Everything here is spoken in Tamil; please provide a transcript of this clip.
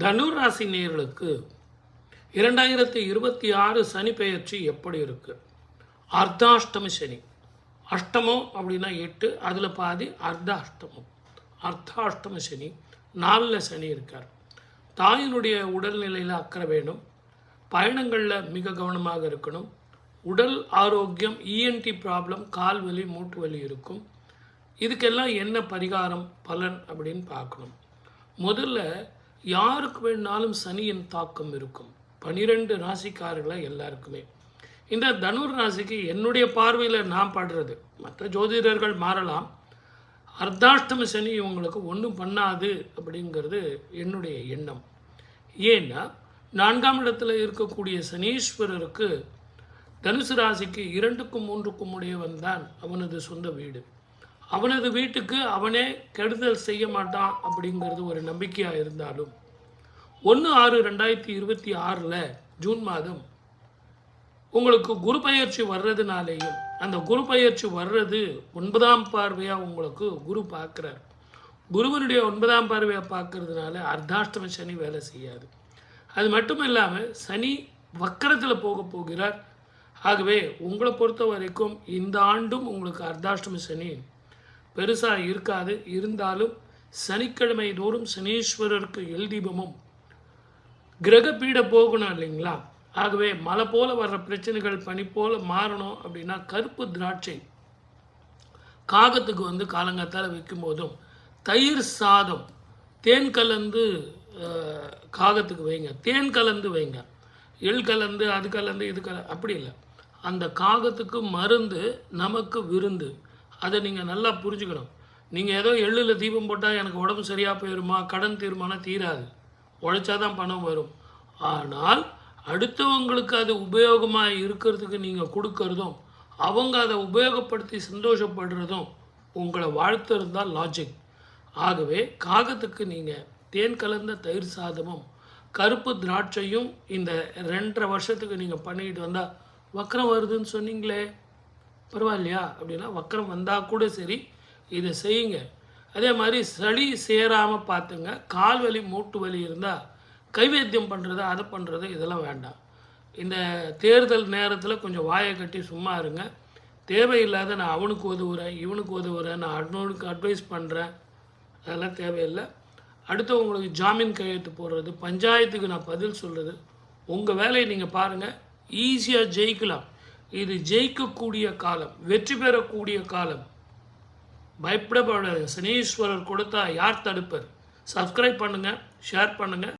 தனுர் ராசி நேயர்களுக்கு 2026 சனி பெயர்ச்சி எப்படி இருக்கு? அர்த்தாஷ்டம சனி. அஷ்டமம் அப்படின்னா 8, அதில் பாதி அர்த்தாஷ்டமம். அர்த்தாஷ்டம சனி 4 சனி இருக்கார். தாயினுடைய உடல்நிலையில் அக்கறை வேணும். பயணங்களில் மிக கவனமாக இருக்கணும். உடல் ஆரோக்கியம், இஎன்டி ப்ராப்ளம், கால் வலி, மூட்டு வலி இருக்கும். இதுக்கெல்லாம் என்ன பரிகாரம் பலன் அப்படின்னு பார்க்கணும். முதல்ல யாருக்கு வேணாலும் சனியின் தாக்கம் இருக்கும். 12 ராசிக்காரர்களை எல்லாருக்குமே. இந்த தனுர் ராசிக்கு என்னுடைய பார்வையில் நான் படுறது, மற்ற ஜோதிடர்கள் மாறலாம், அர்த்தாஷ்டம சனி இவங்களுக்கு ஒன்றும் பண்ணாது அப்படிங்கிறது என்னுடைய எண்ணம். ஏன்னா 4ஆம் இடத்துல இருக்கக்கூடிய சனீஸ்வரருக்கு தனுசு ராசிக்கு 2க்கும் 3க்கும் உடையவன் தான் அவனது சொந்த வீடு. அவனது வீட்டுக்கு அவனே கெடுதல் செய்ய மாட்டான் அப்படிங்கிறது ஒரு நம்பிக்கையாக இருந்தாலும் 1/6/2026 ஜூன் மாதம் உங்களுக்கு குரு பயிற்சி வர்றதுனாலேயும், அந்த குரு பயிற்சி வர்றது 9ஆம் பார்வையாக உங்களுக்கு குரு பார்க்குறார். குருவனுடைய 9ஆம் பார்வையாக பார்க்கறதுனால அர்த்தாஷ்டம சனி வேலை செய்யாது. அது மட்டும் இல்லாமல் சனி வக்கரத்தில் போகிறார். ஆகவே உங்களை பொறுத்த வரைக்கும் இந்த ஆண்டும் உங்களுக்கு அர்த்தாஷ்டம சனி பெருசாக இருக்காது. இருந்தாலும் சனிக்கிழமை தோறும் சனீஸ்வரருக்கு எல்தீபமும் கிரக பீட போகணும் இல்லைங்களா? ஆகவே மழை போல் வர்ற பிரச்சனைகள் பனி போல் மாறணும் அப்படின்னா கருப்பு திராட்சை காகத்துக்கு காலங்காத்தால் வைக்கும் போதும், தயிர் சாதம் தேன் கலந்து காகத்துக்கு வைங்க. தேன் கலந்து வைங்க, எள் கலந்து அது கலந்து இது அப்படி இல்லை. அந்த காகத்துக்கு மருந்து, நமக்கு விருந்து. அதை நீங்கள் நல்லா புரிஞ்சுக்கணும். நீங்கள் ஏதோ எள்ளில் தீபம் போட்டால் எனக்கு உடம்பு சரியாக போயிடுமா, கடன் தீர்மானம் தீராது. உழைச்சாதான் பணம் வரும். ஆனால் அடுத்தவங்களுக்கு அது உபயோகமாக இருக்கிறதுக்கு நீங்கள் கொடுக்கறதும், அவங்க அதை உபயோகப்படுத்தி சந்தோஷப்படுறதும் உங்களை வாழ்த்துறது தான் லாஜிக். ஆகவே காகத்துக்கு நீங்கள் தேன் கலந்த தயிர் சாதமும் கருப்பு திராட்சையும் இந்த 2.5 வருஷத்துக்கு நீங்கள் பண்ணிக்கிட்டு வந்தால், வக்கரம் வருதுன்னு சொன்னீங்களே பரவாயில்லையா அப்படின்னா, வக்கரம் வந்தால் கூட சரி இதை செய்யுங்க. அதே மாதிரி சளி சேராமல் பார்த்துங்க. கால் வலி, மூட்டு வலி இருந்தால் கைவேத்தியம் பண்ணுறது, அதை பண்ணுறது இதெல்லாம் வேண்டாம். இந்த தேர்தல் நேரத்தில் கொஞ்சம் வாயை கட்டி சும்மா இருங்க. தேவையில்லாத நான் அவனுக்கு உதவுறேன், இவனுக்கு உதவுறேன், நான் அவனுக்கு அட்வைஸ் பண்ணுறேன், அதெல்லாம் தேவையில்லை. அடுத்தவங்களுக்கு ஜாமீன் கையெழுத்து போடுறது, பஞ்சாயத்துக்கு நான் பதில் சொல்கிறது, உங்கள் வேலையை நீங்கள் பாருங்கள். ஈஸியாக ஜெயிக்கலாம். இது ஜெயிக்கக்கூடிய காலம், வெற்றி பெறக்கூடிய காலம். பயப்படப்படாது. சனீஸ்வரர் கொடுத்தா யார் தடுப்பர்? சப்ஸ்கிரைப் பண்ணுங்கள், ஷேர் பண்ணுங்கள்.